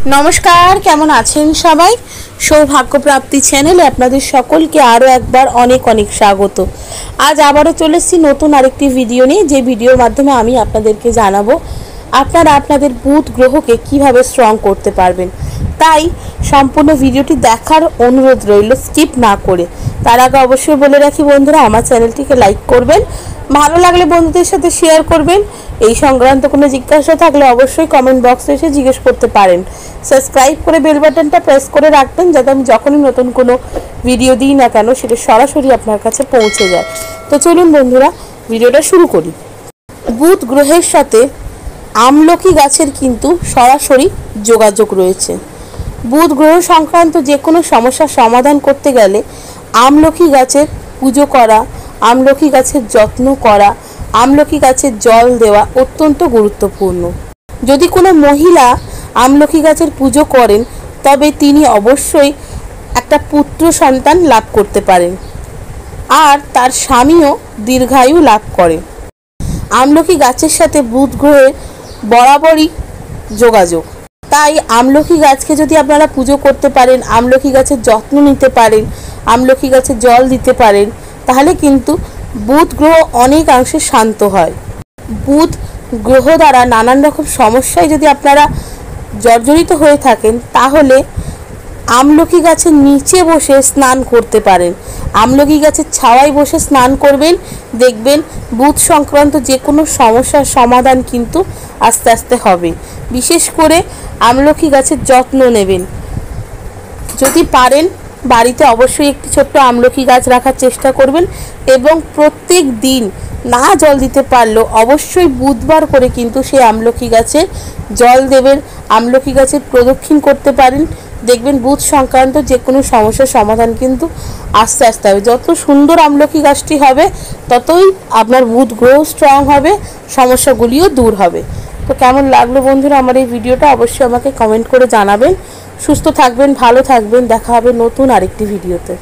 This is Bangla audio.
नमस्कार केमन आছেন सबाई सौभाग्य प्राप्ति चैनेले आपनादेर सकलके आरो एकबार अनेक अनेक स्वागत। आज आबारो चले एसेछि नतून आरेकटी भिडियो निये जे भिडियोर माध्यमे आमि आपनादेरके जानाबो आपनारा आपनादेर बुध ग्रहके किभाबे स्ट्रंग करते पारबेन। ताई सम्पूर्ण भिडियोटी देखार अनुरोध रइल स्किप ना करे। तार आगे अवश्यई बोले राखि बंधुरा आमार चैनेलटिके लाइक करबेन, भालो लागले बंधुदेर साथे शेयर करबेन। এই সংক্রান্ত কোনো জিজ্ঞাসা থাকলে অবশ্যই কমেন্ট বক্সে এসে জিজ্ঞেস করতে পারেন। সাবস্ক্রাইব করে বেল বাটনটা প্রেস করে রাখবেন যাতে আমি যখনই নতুন কোনো ভিডিও দিই না কেন সেটা সরাসরি আপনার কাছে পৌঁছে যায়। তো চলুন বন্ধুরা ভিডিওটা শুরু করি। বুধ গ্রহের সাথে আমলকি গাছের কিন্তু সরাসরি যোগাযোগ রয়েছে। বুধ গ্রহ সংক্রান্ত যে কোনো সমস্যার সমাধান করতে গেলে আমলকি গাছের পুজো করা, আমলকি গাছের যত্ন করা, আমলকি গাছে জল দেওয়া অত্যন্ত গুরুত্বপূর্ণ। যদি কোনো মহিলা আমলকি গাছের পুজো করেন তবে তিনি অবশ্যই একটা পুত্র সন্তান লাভ করতে পারেন আর তার স্বামীও দীর্ঘায়ু লাভ করে। আমলকি গাছের সাথে বুধ গ্রহের বরাবরই যোগাযোগ, তাই আমলকি গাছকে যদি আপনারা পুজো করতে পারেন, আমলকি গাছের যত্ন নিতে পারেন, আমলকি গাছে জল দিতে পারেন তাহলে কিন্তু বুধ গ্রহ অনেকাংশে শান্ত হয়। বুধ গ্রহ দ্বারা নানান রকম সমস্যায় যদি আপনারা জর্জরিত হয়ে থাকেন তাহলে আমলকি গাছের নিচে বসে স্নান করতে পারেন। আমলকি গাছের ছায়ায় বসে স্নান করবেন, দেখবেন বুধ সংক্রান্ত যে কোনো সমস্যার সমাধান কিন্তু আস্তে আস্তে হবে। বিশেষ করে আমলকি গাছের যত্ন নেবেন। যদি পারেন বাড়িতে অবশ্যই একটি ছোট্ট আমলকি গাছ রাখার চেষ্টা করবেন এবং প্রত্যেক দিন না জল দিতে পারলেও অবশ্যই বুধবার করে কিন্তু সেই আমলকি গাছে জল দেবেন, আমলকি গাছের প্রদক্ষিণ করতে পারেন। দেখবেন বুধ সংক্রান্ত যে কোনো সমস্যার সমাধান কিন্তু আস্তে আস্তে হবে। যত সুন্দর আমলকি গাছটি হবে ততই আপনার বুধ গ্রহ স্ট্রং হবে, সমস্যাগুলিও দূর হবে। তো কেমন লাগলো বন্ধুরা আমার এই ভিডিওটা অবশ্যই আমাকে কমেন্ট করে জানাবেন। সুস্থ থাকবেন, ভালো থাকবেন, দেখা হবে নতুন আরেকটি ভিডিওতে।